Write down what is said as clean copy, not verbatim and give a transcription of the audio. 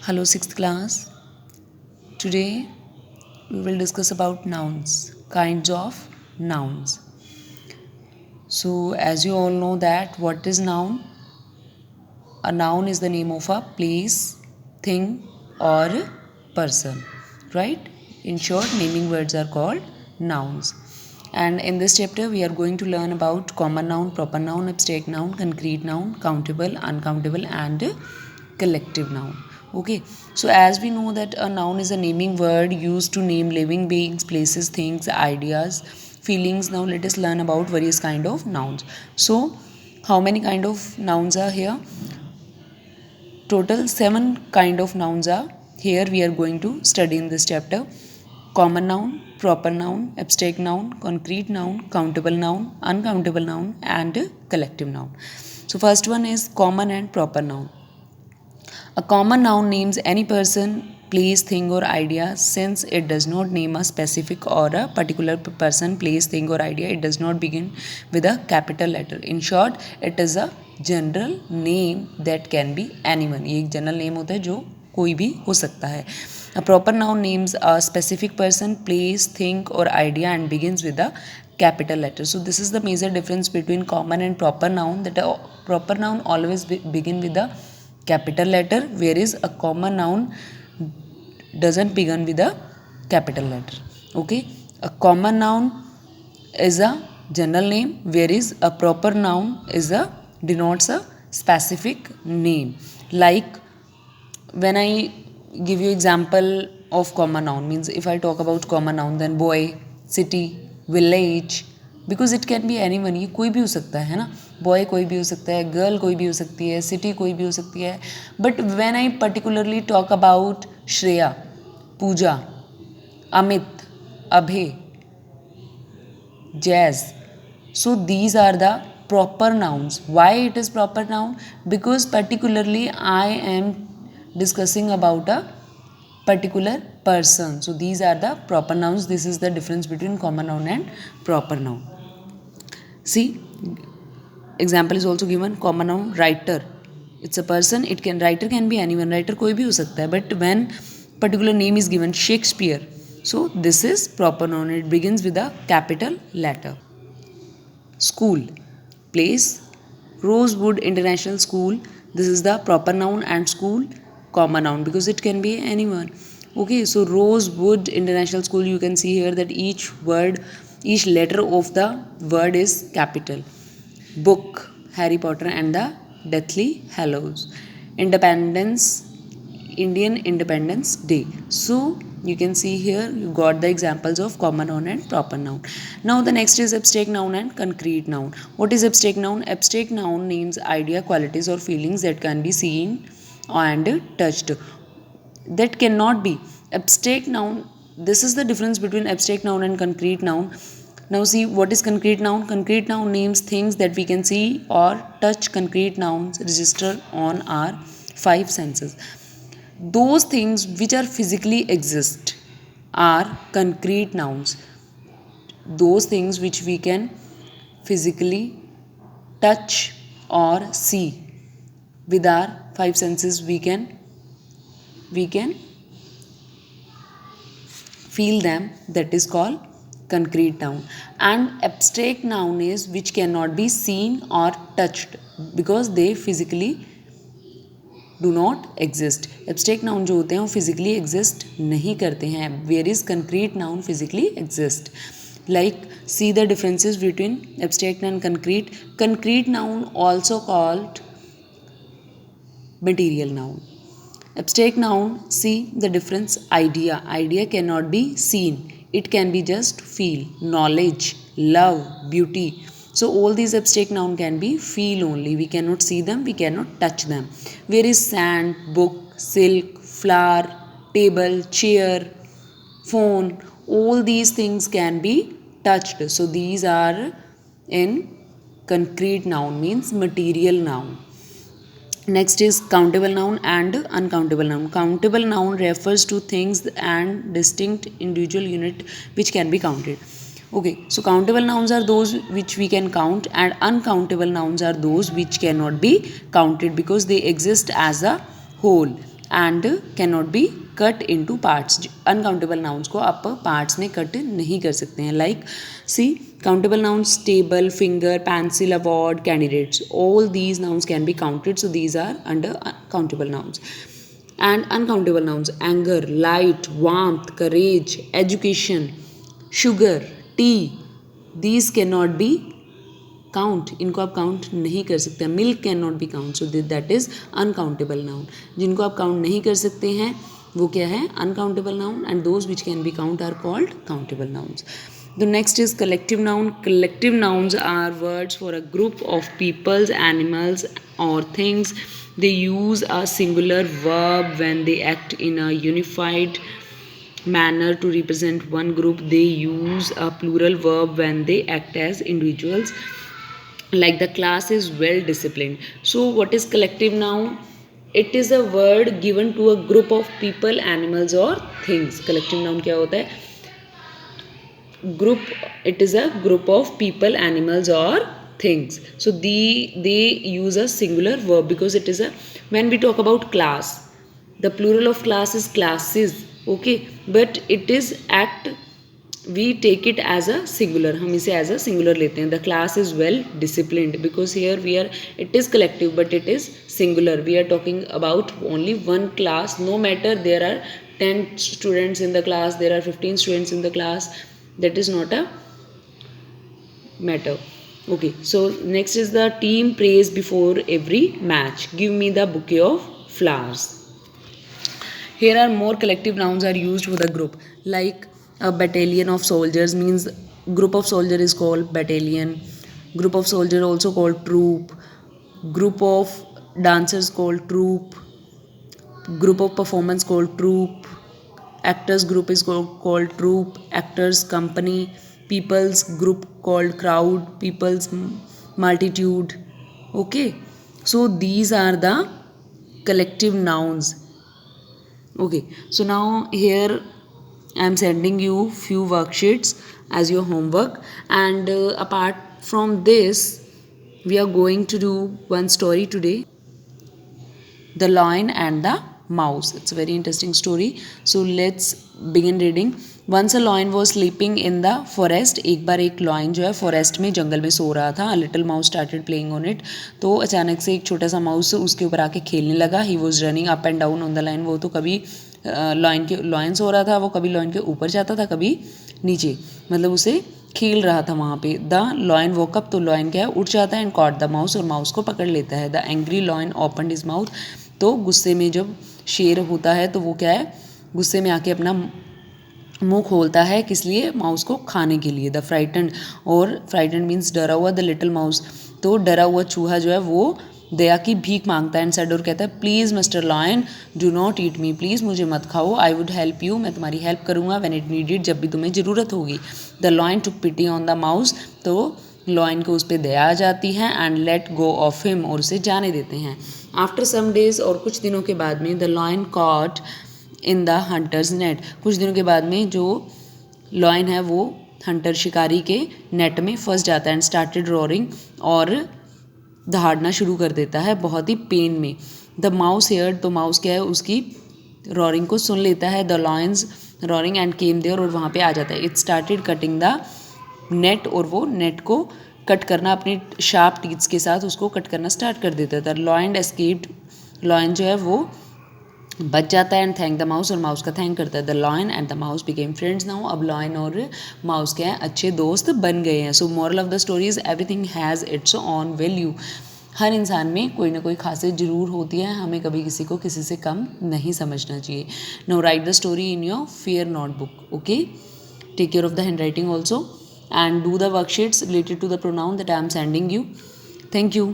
Hello, sixth class. Today we will discuss about nouns, kinds of nouns. So, as you all know that what is noun? A noun is the name of a place, thing, or person, right? In short, naming words are called nouns. And in this chapter, we are going to learn about common noun, proper noun, abstract noun, concrete noun, countable, uncountable, and collective noun. Okay, so as we know that a noun is a naming word used to name living beings, places, things, ideas, feelings. Now let us learn about various kind of nouns. So, how many kind of nouns are here? Total 7 kind of nouns are here we are going to study in this chapter. Common noun, proper noun, abstract noun, concrete noun, countable noun, uncountable noun, and collective noun. So first one is common and proper noun. A common noun names any person, place, thing, or idea. Since it does not name a specific or a particular person, place, thing, or idea, it does not begin with a capital letter. In short, it is a general name that can be anyone. ये एक general name होता है जो कोई भी हो सकता है. A proper noun names a specific person, place, thing, or idea and begins with a capital letter. So this is the major difference between common and proper noun. That a proper noun always begin with a capital letter, whereas a common noun doesn't begin with a capital letter. Okay, a common noun is a general name, whereas a proper noun is a denotes a specific name. Like when I give you example of common noun, means if I talk about common noun, then boy, city, village, because it can be any one. ये कोई भी हो सकता है ना. Boy कोई भी हो सकता है, गर्ल कोई भी हो सकती है, सिटी कोई भी हो सकती है. But when I particularly talk about Shreya, Pooja, Amit, Abhay, जैज, so these are the proper nouns. Why it is proper noun? Because particularly I am discussing about a particular person. So these are the proper nouns. This is the difference between common noun and proper noun. See, example is also given. Common noun, writer, it's a person. It can, writer can be anyone. Writer कोई भी हो सकता है. But when particular name is given, Shakespeare, so this is proper noun. It begins with a capital letter. School, place, Rosewood International School, this is the proper noun, and school common noun because it can be anyone. Okay, so Rosewood International School, you can see here that each word, each letter of the word is capital. Book, Harry Potter and the Deathly Hallows. Independence, Indian Independence Day. So you can see here you got the examples of common noun and proper noun. Now the next is abstract noun and concrete noun. What is abstract noun? Abstract noun names idea, qualities or feelings that can be seen and touched. That cannot be. Abstract noun, this is the difference between abstract noun and concrete noun. Now see what is concrete noun. Concrete noun names things that we can see or touch. Concrete nouns register on our five senses. Those things which are physically exist are concrete nouns. Those things which we can physically touch or see with our five senses, we can feel them. That is called concrete noun. And abstract noun is which cannot be seen or touched because they physically do not exist. Abstract noun जो होते हैं वो physically exist नहीं करते हैं, whereas concrete noun physically exist. Like see the differences between abstract and concrete. Concrete noun also called material noun. Abstract noun, see the difference. Idea, idea cannot be seen, it can be just feel. Knowledge, love, beauty, so all these abstract noun can be feel only. We cannot see them, we cannot touch them. Where is sand, book, silk, flower, table, chair, phone, all these things can be touched. So these are in concrete noun, means material noun. Next is countable noun and uncountable noun. Countable noun refers to things and distinct individual unit which can be counted. Okay, so countable nouns are those which we can count, and uncountable nouns are those which cannot be counted because they exist as a whole. And can not be cut into parts. Uncountable nouns को आप parts में cut नहीं कर सकते हैं. Like see countable nouns table, finger, pencil, award, candidates, all these nouns can be counted, so these are under countable nouns. And uncountable nouns, anger, light, warmth, courage, education, sugar, tea, these cannot be count. इनको आप count नहीं कर सकते. Milk can not B count, so that is uncountable noun. जिनको आप count नहीं कर सकते हैं वो क्या है? Uncountable noun. And those which can be count are called countable nouns. The next is collective noun. Collective nouns are words for a group of peoples, animals, or things. They use a singular verb when they act in a unified manner to represent one group. They use a plural verb when they act as individuals. Like the class is well disciplined. So what is collective noun? It is a word given to a group of people, animals, or things. Collective noun क्या होता है? Group, it is a group of people, animals, or things. So they use a singular verb because it is a, when we talk about class, the plural of class is classes, okay, but it is act, we take it as a singular, हम इसे as a singular लेते हैं. The class is well disciplined because here we are, it is collective but it is singular. We are talking about only one class. No matter there are 10 students in the class, there are 15 students in the class, that is not a matter. Okay, so next is the team praise before every match. Give me the bouquet of flowers. Here are more collective nouns are used for the group. Like a battalion of soldiers means group of soldier is called battalion. Group of soldier also called troop. Group of dancers called troop. Group of performance called troop. Actors group is called troupe. Actors company. People's group called crowd. People's multitude. Okay, so these are the collective nouns. Okay, so now here I am sending you few worksheets as your homework, and apart from this we are going to do one story today, The Lion and the Mouse. It's a very interesting story. So let's begin reading. Once a lion was sleeping in the forest. एक बार एक lion जो है forest में, जंगल में सो रहा था. A little mouse started playing on it. तो अचानक से एक छोटा सा माउस उसके ऊपर आके खेलने लगा. He was running up and down on the lion. वो तो कभी lion सो रहा था, वो कभी lion के ऊपर जाता था, कभी नीचे, मतलब उसे खेल रहा था वहाँ पे. द लॉयन वोक अप, तो लॉयन क्या है, उठ जाता है. एंड कॉट द माउस, और माउस को पकड़ लेता है. The angry lion opened his mouth, तो गुस्से में जब शेर होता है तो वो क्या है, गुस्से में आके अपना मुंह खोलता है. किस लिए? माउस को खाने के लिए. द फ्राइटेंड, और फ्राइटेंड मीन्स डरा हुआ. द लिटिल माउस, तो डरा हुआ चूहा जो है वो दया की भीख मांगता है. एंड सेड, और कहता है, please mister lion do not eat me, please मुझे मत खाओ. आई वुड हेल्प यू, मैं तुम्हारी हेल्प करूँगा. व्हेन इट नीडेड, जब भी तुम्हें ज़रूरत होगी. The lion took pity on the mouse, तो लॉयन को उस पर दया आ जाती है. And let go of him, और उसे जाने देते हैं. आफ्टर सम डेज, और कुछ दिनों के बाद में, the lion caught in the hunters net, कुछ दिनों के बाद में जो लॉयन है वो हंटर शिकारी के नेट में फंस जाता है. एंड स्टार्टेड रोरिंग, और दहाड़ना शुरू कर देता है बहुत ही पेन में. द माउस हेयर्ड, तो माउस क्या है, उसकी रोरिंग को सुन लेता है. The lion's roaring and came there, और वहाँ पे आ जाता है. It started cutting the net, और वो नेट को कट करना अपने शार्प टीथ्स के साथ उसको कट करना स्टार्ट कर देता था. लॉयन एस्केप्ड, लॉयन जो है वो बच जाता है. एंड थैंक द माउस, और माउस का थैंक करता है. The lion and the mouse became friends now, अब लॉयन और माउस क्या है, अच्छे दोस्त बन गए हैं. So moral of the story is everything has its own value. हर इंसान में कोई ना कोई खासियत ज़रूर होती है, हमें कभी किसी को किसी से कम नहीं समझना चाहिए. No write the story in your fair notebook. Okay, take care of the handwriting also, and do the worksheets related to the pronoun that I am sending you. Thank you.